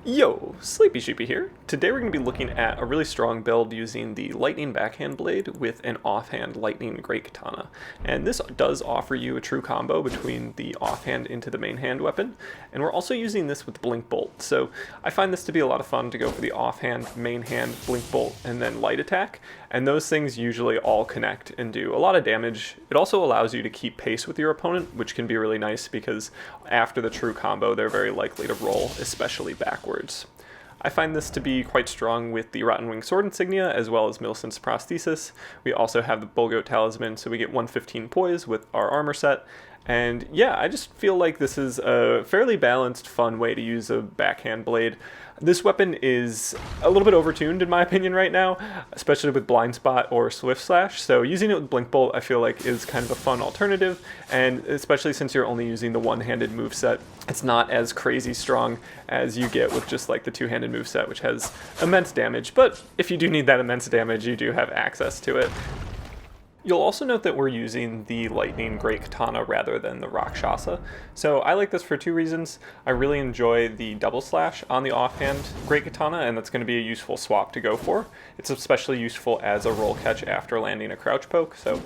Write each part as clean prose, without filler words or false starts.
Yo, Sleepy Sheepy here. Today we're going to be looking at a really strong build using the Lightning Backhand Blade with an offhand Lightning Great Katana. And this does offer you a true combo between the offhand into the main hand weapon. And we're also using this with Blink Bolt. So I find this to be a lot of fun to go for the offhand, main hand, Blink Bolt, and then light attack. And those things usually all connect and do a lot of damage. It also allows you to keep pace with your opponent, which can be really nice because after the true combo, they're very likely to roll, especially backwards. I find this to be quite strong with the Rotten Wing Sword Insignia as well as Millicent's Prosthesis. We also have the Bullgoat Talisman, so we get 115 poise with our armor set. And yeah, I just feel like this is a fairly balanced, fun way to use a backhand blade. This weapon is a little bit overtuned in my opinion right now, especially with Blind Spot or Swift Slash, so using it with Blink Bolt I feel like is kind of a fun alternative, and especially since you're only using the one-handed moveset, it's not as crazy strong as you get with just like the two-handed moveset, which has immense damage, but if you do need that immense damage, you do have access to it. You'll also note that we're using the Lightning Great Katana rather than the Rakshasa. So I like this for two reasons. I really enjoy the double slash on the offhand Great Katana, and that's going to be a useful swap to go for. It's especially useful as a roll catch after landing a crouch poke, so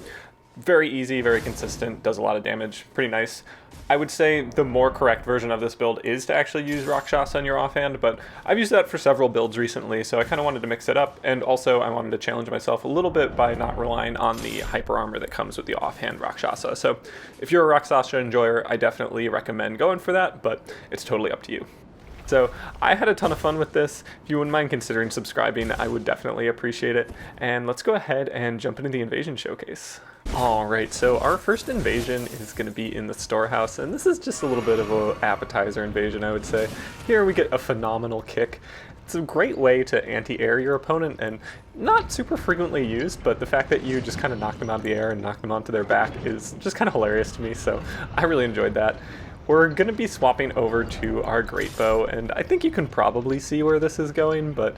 very easy, very consistent, does a lot of damage, pretty nice. I would say the more correct version of this build is to actually use Rakshasa on your offhand, but I've used that for several builds recently, so I kind of wanted to mix it up, and also I wanted to challenge myself a little bit by not relying on the hyper armor that comes with the offhand Rakshasa. So if you're a Rakshasa enjoyer, I definitely recommend going for that, but it's totally up to you. So I had a ton of fun with this. If you wouldn't mind considering subscribing, I would definitely appreciate it. And let's go ahead and jump into the invasion showcase. Alright, so our first invasion is going to be in the storehouse, and this is just a little bit of an appetizer invasion, I would say. Here we get a phenomenal kick. It's a great way to anti-air your opponent, and not super frequently used, but the fact that you just kind of knock them out of the air and knock them onto their back is just kind of hilarious to me, so I really enjoyed that. We're going to be swapping over to our Great Bow, and I think you can probably see where this is going, but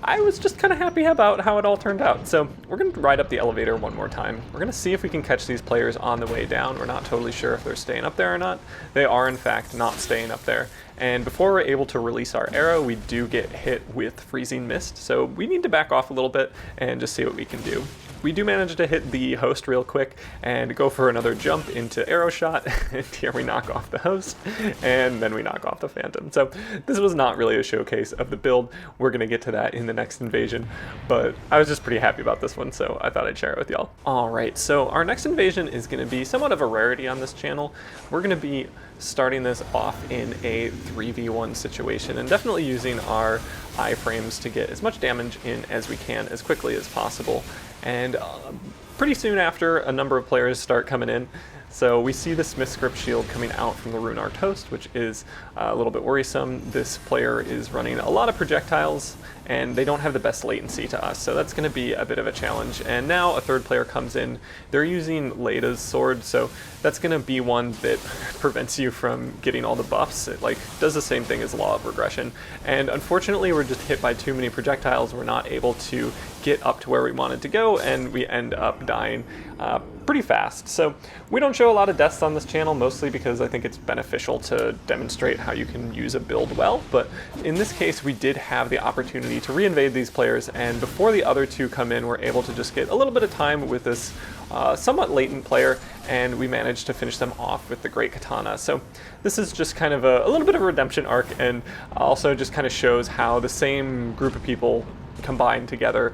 I was just kind of happy about how it all turned out. So we're going to ride up the elevator one more time. We're going to see if we can catch these players on the way down. We're not totally sure if they're staying up there or not. They are, in fact, not staying up there. And before we're able to release our arrow, we do get hit with Freezing Mist, so we need to back off a little bit and just see what we can do. We do manage to hit the host real quick and go for another jump into arrow shot, and here we knock off the host, and then we knock off the phantom. So this was not really a showcase of the build. We're going to get to that in the next invasion, but I was just pretty happy about this one, so I thought I'd share it with y'all. Alright, so our next invasion is going to be somewhat of a rarity on this channel. We're going to be starting this off in a 3v1 situation, and definitely using our iframes to get as much damage in as we can as quickly as possible. And pretty soon after, a number of players start coming in. So we see the Smith Script Shield coming out from the Runar Toast, which is a little bit worrisome. This player is running a lot of projectiles, and they don't have the best latency to us, so that's going to be a bit of a challenge. And now a third player comes in. They're using Leda's sword, so that's going to be one that prevents you from getting all the buffs. It does the same thing as Law of Regression, and unfortunately we're just hit by too many projectiles. We're not able to get up to where we wanted to go, and we end up dying pretty fast. So we don't show a lot of deaths on this channel, mostly because I think it's beneficial to demonstrate how you can use a build well, but in this case we did have the opportunity to reinvade these players, and before the other two come in, we're able to just get a little bit of time with this somewhat latent player, and we managed to finish them off with the Great Katana. So this is just kind of a little bit of a redemption arc, and also just kind of shows how the same group of people combined together,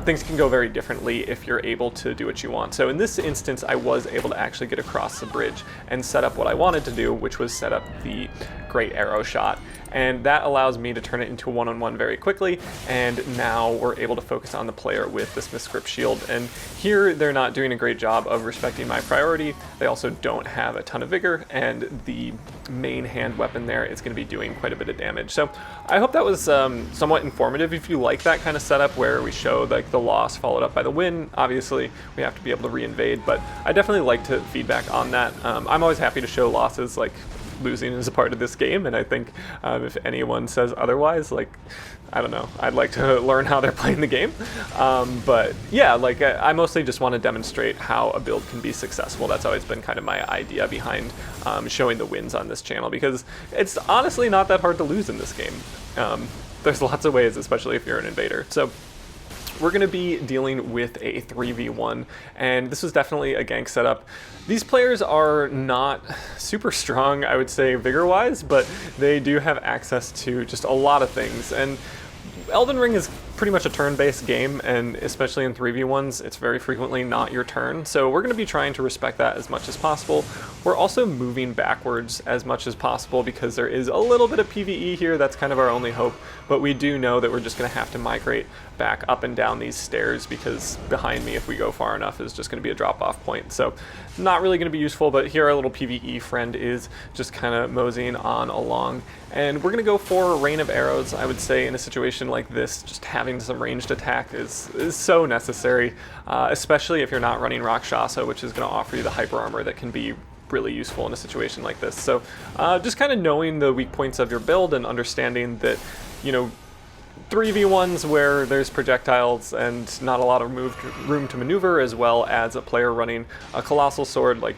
things can go very differently if you're able to do what you want. So in this instance, I was able to actually get across the bridge and set up what I wanted to do, which was set up the Great Arrow Shot. And that allows me to turn it into a one-on-one very quickly, and now we're able to focus on the player with the Smith Script Shield. And here they're not doing a great job of respecting my priority. They also don't have a ton of vigor, and the main hand weapon there is going to be doing quite a bit of damage. So I hope that was somewhat informative. If you like that kind of setup where we show like the loss followed up by the win, obviously we have to be able to reinvade, but I definitely liked feedback on that. I'm always happy to show losses. Like, losing is a part of this game, and I think if anyone says otherwise, like, I don't know, I'd like to learn how they're playing the game. But yeah, like I mostly just want to demonstrate how a build can be successful. That's always been kind of my idea behind showing the wins on this channel, because it's honestly not that hard to lose in this game. There's lots of ways, especially if you're an invader. So we're going to be dealing with a 3v1, and this is definitely a gank setup. These players are not super strong, I would say, vigor-wise, but they do have access to just a lot of things. And Elden Ring is pretty much a turn-based game, and especially in 3v1s, it's very frequently not your turn. So we're going to be trying to respect that as much as possible. We're also moving backwards as much as possible because there is a little bit of PvE here. That's kind of our only hope, but we do know that we're just going to have to migrate back up and down these stairs, because behind me, if we go far enough, is just going to be a drop-off point. So not really going to be useful, but here our little PvE friend is just kind of moseying on along. And we're going to go for a rain of arrows. I would say in a situation like this, just having some ranged attack is so necessary, especially if you're not running Rakshasa, which is going to offer you the hyper armor that can be really useful in a situation like this. So just kind of knowing the weak points of your build and understanding that, you know, 3v1s where there's projectiles and not a lot of room to maneuver, as well as a player running a colossal sword, like,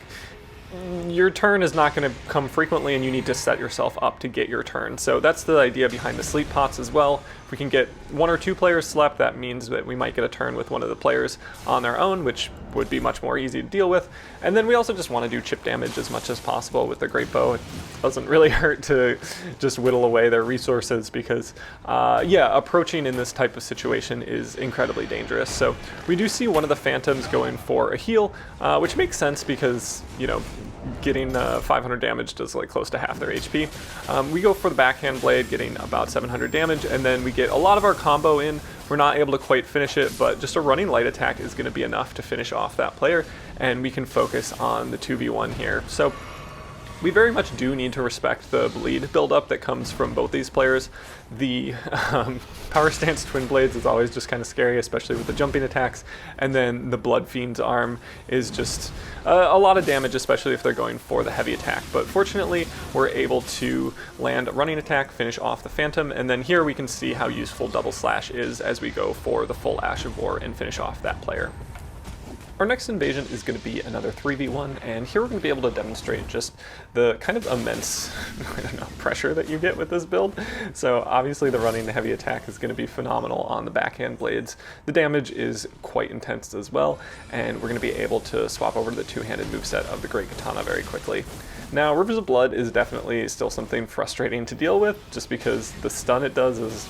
your turn is not going to come frequently, and you need to set yourself up to get your turn. So that's the idea behind the sleep pots as well. If we can get 1 or 2 players slept, that means that we might get a turn with one of the players on their own, which would be much more easy to deal with. And then we also just want to do chip damage as much as possible with the great bow. It doesn't really hurt to just whittle away their resources, because yeah, approaching in this type of situation is incredibly dangerous. So we do see one of the phantoms going for a heal, which makes sense because, you know, getting 500 damage does like close to half their HP. We go for the backhand blade, getting about 700 damage, and then we get a lot of our combo in. We're not able to quite finish it, but just a running light attack is going to be enough to finish off that player, and we can focus on the 2v1 here. So we very much do need to respect the bleed buildup that comes from both these players. The Power Stance Twin Blades is always just kind of scary, especially with the jumping attacks, and then the Blood Fiend's arm is just a lot of damage, especially if they're going for the heavy attack. But fortunately, we're able to land a running attack, finish off the Phantom, and then here we can see how useful Double Slash is as we go for the full Ash of War and finish off that player. Our next invasion is going to be another 3v1, and here we're going to be able to demonstrate just the kind of immense, I don't know, pressure that you get with this build. So obviously the running heavy attack is going to be phenomenal on the backhand blades. The damage is quite intense as well, and we're going to be able to swap over to the two-handed moveset of the Great Katana very quickly. Now, Rivers of Blood is definitely still something frustrating to deal with, just because the stun it does is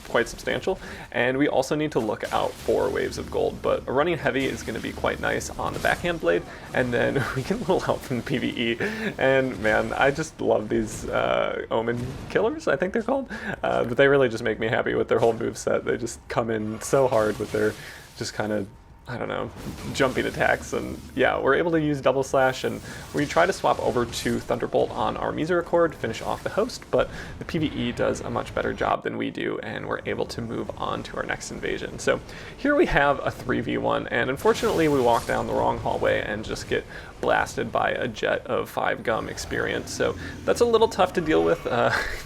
quite substantial, and we also need to look out for Waves of Gold, but a running heavy is going to be quite nice on the backhand blade, and then we get a little help from the PvE, and man, I just love these Omen Killers, I think they're called, but they really just make me happy with their whole moveset. They just come in so hard with their just kind of, I don't know, jumping attacks, and yeah, we're able to use Double Slash, and we try to swap over to Thunderbolt on our Misericord to finish off the host, but the PvE does a much better job than we do, and we're able to move on to our next invasion. So here we have a 3v1, and unfortunately we walk down the wrong hallway and just get blasted by a jet of 5 gum experience, so that's a little tough to deal with.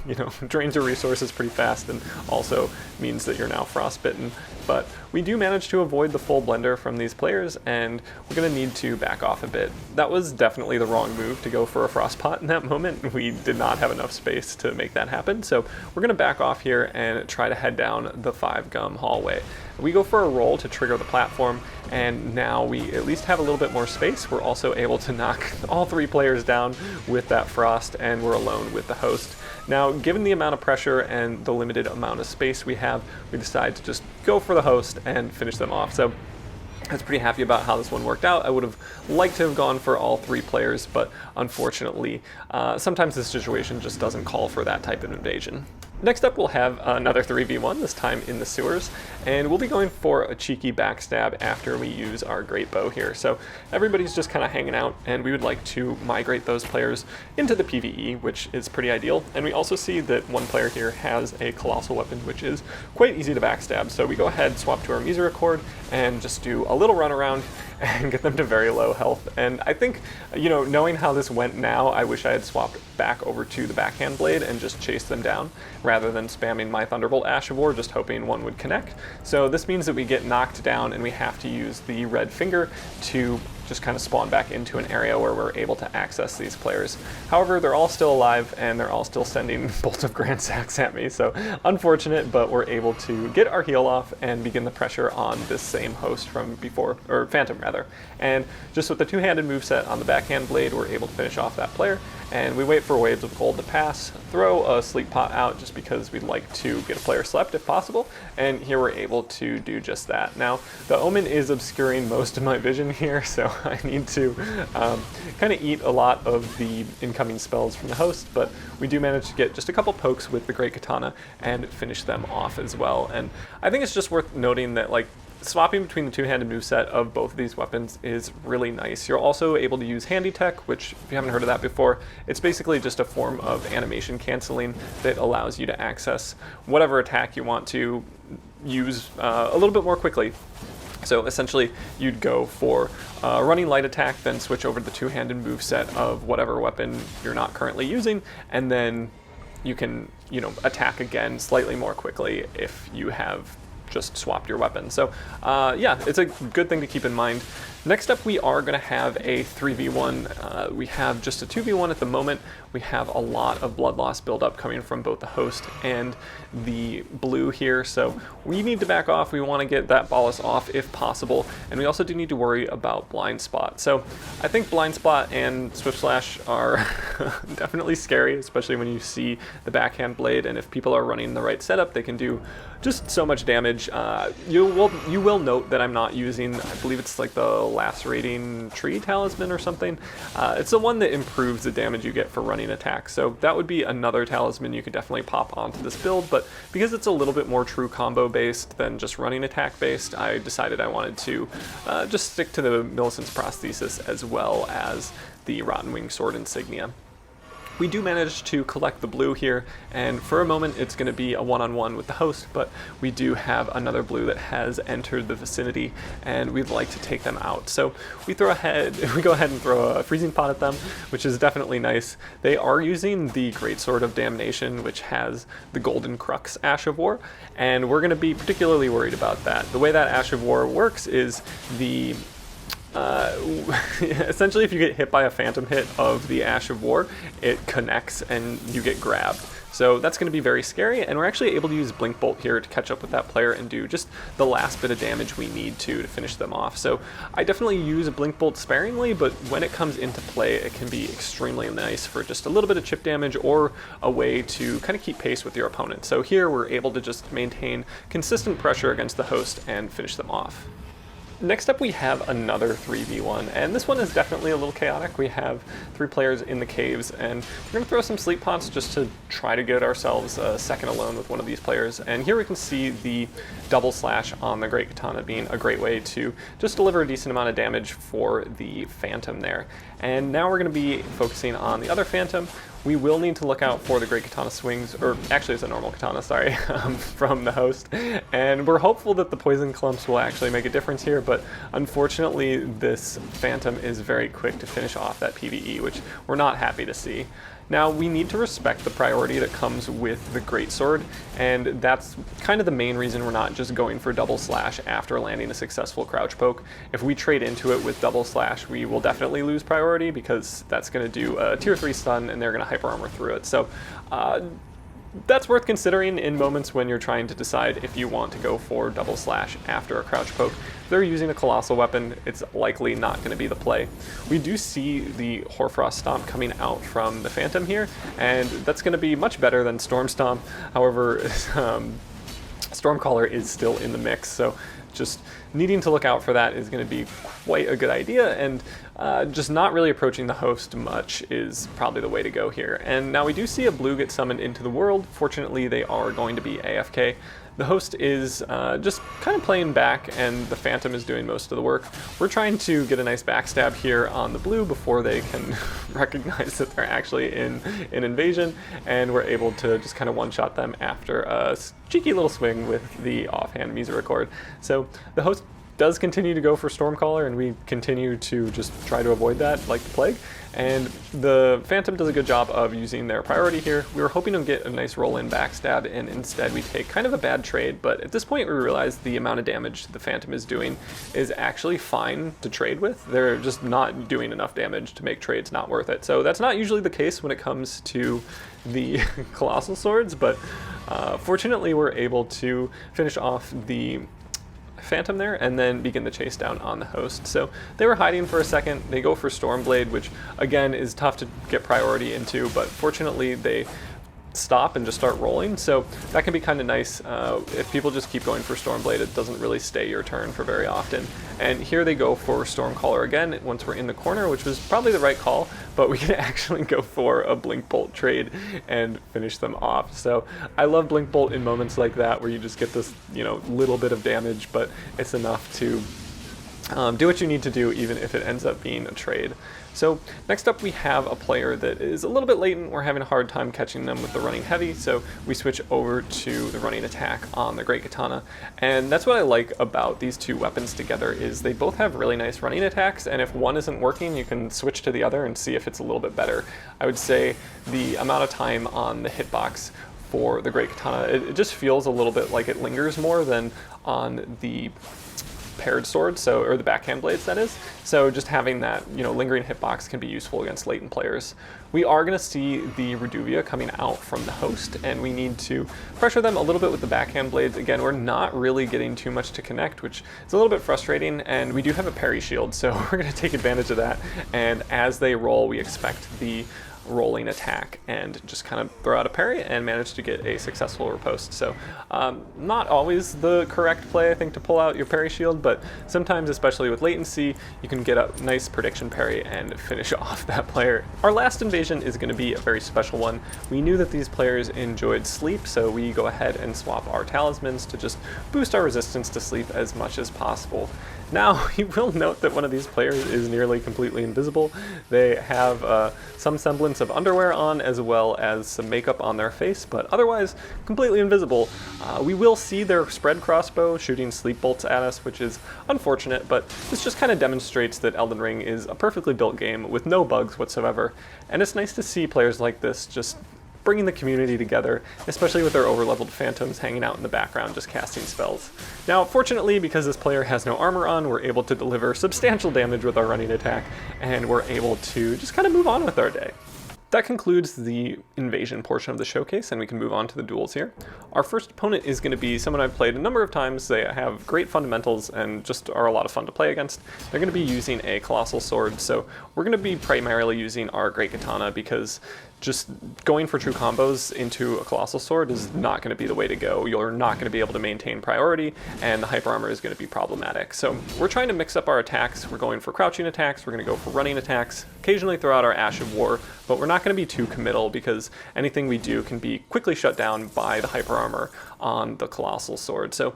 You know, drains your resources pretty fast, and also means that you're now frostbitten, but we do manage to avoid the full blender from these players, and we're going to need to back off a bit. That was definitely the wrong move to go for a frostpot in that moment. We did not have enough space to make that happen, so we're going to back off here and try to head down the 5 gum hallway. We go for a roll to trigger the platform, and now we at least have a little bit more space. We're also able to knock all 3 players down with that frost, and we're alone with the host. Now, given the amount of pressure and the limited amount of space we have, we decide to just go for the host and finish them off. So I was pretty happy about how this one worked out. I would have liked to have gone for all 3 players, but unfortunately, sometimes this situation just doesn't call for that type of invasion. Next up, we'll have another 3v1, this time in the sewers, and we'll be going for a cheeky backstab after we use our great bow here. So everybody's just kind of hanging out, and we would like to migrate those players into the PvE, which is pretty ideal. And we also see that one player here has a colossal weapon, which is quite easy to backstab. So we go ahead, swap to our Misericord, and just do a little run around, and get them to very low health. And I think, you know, knowing how this went now, I wish I had swapped back over to the backhand blade and just chased them down rather than spamming my Thunderbolt Ash of War, just hoping one would connect. So this means that we get knocked down and we have to use the red finger to just kind of spawn back into an area where we're able to access these players. However, they're all still alive and they're all still sending bolts of Grand Sacks at me, so unfortunate, but we're able to get our heal off and begin the pressure on this same host from before, or Phantom rather. And just with the two-handed moveset on the backhand blade, we're able to finish off that player, and we wait for waves of gold to pass, throw a sleep pot out just because we'd like to get a player slept if possible, and here we're able to do just that. Now, the Omen is obscuring most of my vision here, so I need to kind of eat a lot of the incoming spells from the host, but we do manage to get just a couple pokes with the Great Katana and finish them off as well. And I think it's just worth noting that, like, swapping between the two-handed moveset of both of these weapons is really nice. You're also able to use Handy Tech, which, if you haven't heard of that before, it's basically just a form of animation canceling that allows you to access whatever attack you want to use a little bit more quickly. So essentially, you'd go for a running light attack, then switch over to the two-handed moveset of whatever weapon you're not currently using, and then you can, you know, attack again slightly more quickly if you have just swapped your weapon. So yeah, it's a good thing to keep in mind. Next up, we are going to have a 3v1. We have just a 2v1 at the moment. We have a lot of blood loss buildup coming from both the host and the blue here, so we need to back off. We want to get that Bolus off if possible, and we also do need to worry about Blind Spot. So I think Blind Spot and Swift Slash are definitely scary, especially when you see the backhand blade, and if people are running the right setup, they can do just so much damage. You will note that I'm not using, I believe it's like the Lacerating Tree Talisman or something. It's the one that improves the damage you get for running attacks, so that would be another talisman you could definitely pop onto this build, but because it's a little bit more true combo based than just running attack based, I decided I wanted to just stick to the Millicent's Prosthesis as well as the Rotten Wing Sword Insignia. We do manage to collect the blue here, and for a moment it's going to be a one-on-one with the host, but we do have another blue that has entered the vicinity, and we'd like to take them out. So we go ahead and throw a freezing pot at them, which is definitely nice. They are using the Greatsword of Damnation, which has the Golden Crux Ash of War, and we're going to be particularly worried about that. The way that Ash of War works is the essentially, if you get hit by a phantom hit of the Ash of War, it connects and you get grabbed. So that's going to be very scary, and we're actually able to use Blink Bolt here to catch up with that player and do just the last bit of damage we need to finish them off. So I definitely use Blink Bolt sparingly, but when it comes into play, it can be extremely nice for just a little bit of chip damage or a way to kind of keep pace with your opponent. So here we're able to just maintain consistent pressure against the host and finish them off. Next up, we have another 3v1, and this one is definitely a little chaotic. We have 3 players in the caves, and we're going to throw some sleep pots just to try to get ourselves a second alone with one of these players. And here we can see the double slash on the Great Katana being a great way to just deliver a decent amount of damage for the Phantom there. And now we're going to be focusing on the other Phantom. We will need to look out for the Great Katana swings, or actually it's a normal Katana, sorry, from the host. And we're hopeful that the Poison Clumps will actually make a difference here, but unfortunately this Phantom is very quick to finish off that PvE, which we're not happy to see. Now, we need to respect the priority that comes with the Greatsword, and that's kind of the main reason we're not just going for double slash after landing a successful crouch poke. If we trade into it with double slash, we will definitely lose priority because that's going to do a tier 3 stun and they're going to hyper armor through it. So that's worth considering in moments when you're trying to decide if you want to go for double slash after a crouch poke. If they're using a colossal weapon, it's likely not going to be the play. We do see the Hoarfrost Stomp coming out from the Phantom here, and that's going to be much better than Storm Stomp. However, Stormcaller is still in the mix, so just needing to look out for that is going to be quite a good idea, and just not really approaching the host much is probably the way to go here. And now we do see a blue get summoned into the world. Fortunately, they are going to be AFK. The host is just kind of playing back, and the Phantom is doing most of the work. We're trying to get a nice backstab here on the blue before they can recognize that they're actually in an invasion, and we're able to just kind of one-shot them after a cheeky little swing with the offhand Misericord. So the host does continue to go for Stormcaller, and we continue to just try to avoid that like the plague. And the Phantom does a good job of using their priority here. We were hoping to get a nice roll-in backstab, and instead we take kind of a bad trade, but at this point we realize the amount of damage the Phantom is doing is actually fine to trade with. They're just not doing enough damage to make trades not worth it. So that's not usually the case when it comes to the Colossal Swords, but fortunately we're able to finish off the Phantom there and then begin the chase down on the host. So they were hiding for a second. They go for Stormblade, which again is tough to get priority into, but fortunately they stop and just start rolling, so that can be kind of nice. If people just keep going for Stormblade, it doesn't really stay your turn for very often. And here they go for Stormcaller again once we're in the corner, which was probably the right call, but we can actually go for a Blink Bolt trade and finish them off. So I love Blink Bolt in moments like that where you just get this, you know, little bit of damage, but it's enough to do what you need to do, even if it ends up being a trade. So next up we have a player that is a little bit latent. We're having a hard time catching them with the running heavy, so we switch over to the running attack on the Great Katana. And that's what I like about these two weapons together, is they both have really nice running attacks, and if one isn't working, you can switch to the other and see if it's a little bit better. I would say the amount of time on the hitbox for the Great Katana, it just feels a little bit like it lingers more than on the paired sword, so, or the backhand blades that is. So just having that, you know, lingering hitbox can be useful against latent players. We are going to see the Reduvia coming out from the host, and we need to pressure them a little bit with the backhand blades. Again, we're not really getting too much to connect, which is a little bit frustrating, and we do have a parry shield, so we're going to take advantage of that. And as they roll, we expect the rolling attack and just kind of throw out a parry and manage to get a successful riposte. So not always the correct play, I think, to pull out your parry shield, but sometimes, especially with latency, you can get a nice prediction parry and finish off that player. Our last invasion is going to be a very special one. We knew that these players enjoyed sleep, so we go ahead and swap our talismans to just boost our resistance to sleep as much as possible. Now, you will note that one of these players is nearly completely invisible. They have some semblance of underwear on, as well as some makeup on their face, but otherwise completely invisible. We will see their spread crossbow shooting sleep bolts at us, which is unfortunate, but this just kind of demonstrates that Elden Ring is a perfectly built game with no bugs whatsoever, and it's nice to see players like this just bringing the community together, especially with their overleveled phantoms hanging out in the background just casting spells. Now, fortunately, because this player has no armor on, we're able to deliver substantial damage with our running attack, and we're able to just kind of move on with our day. That concludes the invasion portion of the showcase, and we can move on to the duels here. Our first opponent is going to be someone I've played a number of times. They have great fundamentals and just are a lot of fun to play against. They're going to be using a Colossal Sword, so we're going to be primarily using our Great Katana because just going for true combos into a Colossal Sword is not going to be the way to go. You're not going to be able to maintain priority, and the hyper armor is going to be problematic. So we're trying to mix up our attacks. We're going for crouching attacks, we're going to go for running attacks, occasionally throw out our Ash of War, but we're not going to be too committal because anything we do can be quickly shut down by the hyper armor on the Colossal Sword. So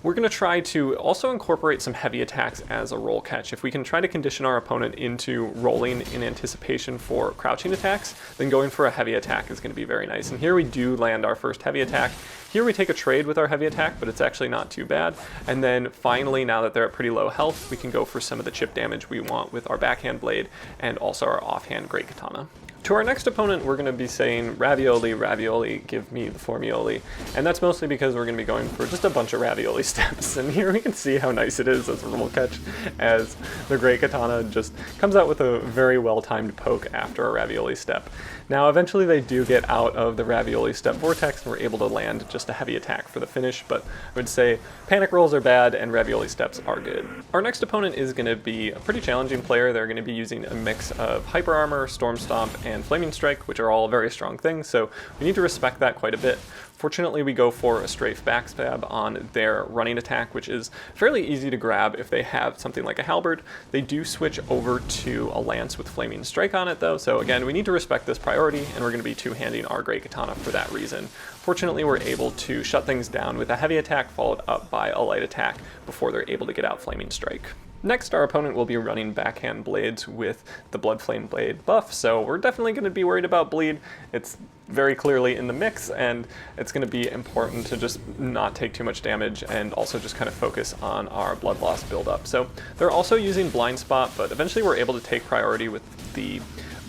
we're going to try to also incorporate some heavy attacks as a roll catch. If we can try to condition our opponent into rolling in anticipation for crouching attacks, then going for a heavy attack is going to be very nice. And here we do land our first heavy attack. Here we take a trade with our heavy attack, but it's actually not too bad. And then finally, now that they're at pretty low health, we can go for some of the chip damage we want with our backhand blade and also our offhand Great Katana. To our next opponent, we're going to be saying ravioli, ravioli, give me the formioli. And that's mostly because we're going to be going for just a bunch of ravioli steps. And here we can see how nice it is as a roll catch, as the Great Katana just comes out with a very well-timed poke after a ravioli step. Now, eventually they do get out of the ravioli step vortex and we're able to land just a heavy attack for the finish, but I would say panic rolls are bad and ravioli steps are good. Our next opponent is going to be a pretty challenging player. They're going to be using a mix of hyper armor, storm stomp, and flaming strike, which are all very strong things, so we need to respect that quite a bit. Fortunately, we go for a strafe backstab on their running attack, which is fairly easy to grab if they have something like a halberd. They do switch over to a lance with flaming strike on it though, so again, we need to respect this priority, and we're going to be two-handing our Great Katana for that reason. Fortunately, we're able to shut things down with a heavy attack followed up by a light attack before they're able to get out flaming strike. Next, our opponent will be running backhand blades with the Blood Flame Blade buff, so we're definitely going to be worried about bleed. It's very clearly in the mix, and it's going to be important to just not take too much damage and also just kind of focus on our blood loss buildup. So they're also using Blind Spot, but eventually we're able to take priority with the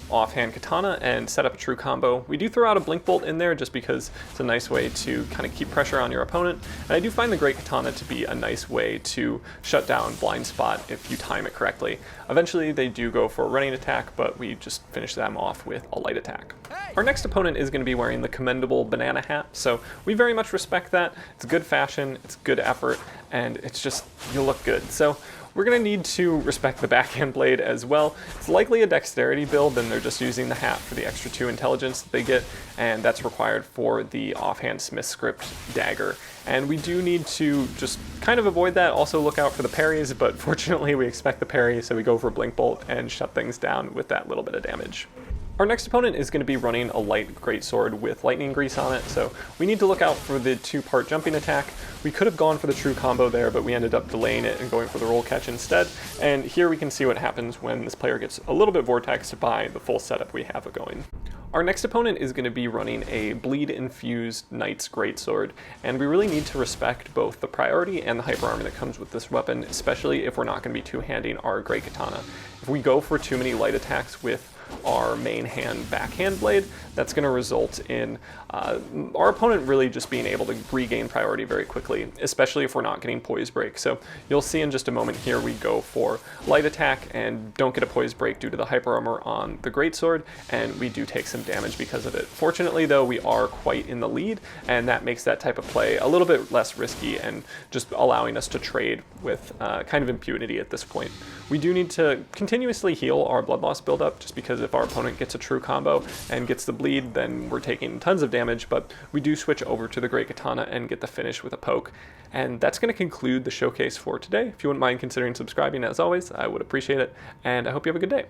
offhand katana and set up a true combo. We do throw out a blink bolt in there just because it's a nice way to kind of keep pressure on your opponent, and I do find the great katana to be a nice way to shut down blind spot if you time it correctly. Eventually they do go for a running attack, but we just finish them off with a light attack. Our next opponent is going to be wearing the commendable banana hat, so we very much respect that. It's good fashion, it's good effort, and it's just, you look good. So we're going to need to respect the backhand blade as well. It's likely a dexterity build, and they're just using the hat for the extra 2 intelligence that they get, and that's required for the offhand Smith script dagger. And we do need to just kind of avoid that, also look out for the parries, but fortunately we expect the parry, so we go for Blink Bolt and shut things down with that little bit of damage. Our next opponent is going to be running a light greatsword with lightning grease on it, so we need to look out for the 2-part jumping attack. We could have gone for the true combo there, but we ended up delaying it and going for the roll catch instead. And here we can see what happens when this player gets a little bit vortexed by the full setup we have going. Our next opponent is going to be running a bleed-infused Knight's Greatsword, and we really need to respect both the priority and the hyper armor that comes with this weapon, especially if we're not going to be two-handing our Great Katana. If we go for too many light attacks with our main hand backhand blade, that's going to result in our opponent really just being able to regain priority very quickly, especially if we're not getting poise break. So you'll see in just a moment here we go for light attack and don't get a poise break due to the hyper armor on the greatsword, and we do take some damage because of it. Fortunately though, we are quite in the lead, and that makes that type of play a little bit less risky and just allowing us to trade with kind of impunity at this point. We do need to continuously heal our blood loss buildup, just because if our opponent gets a true combo and gets the bleed, then we're taking tons of damage, but we do switch over to the Great Katana and get the finish with a poke. And that's going to conclude the showcase for today. If you wouldn't mind considering subscribing, as always, I would appreciate it, and I hope you have a good day.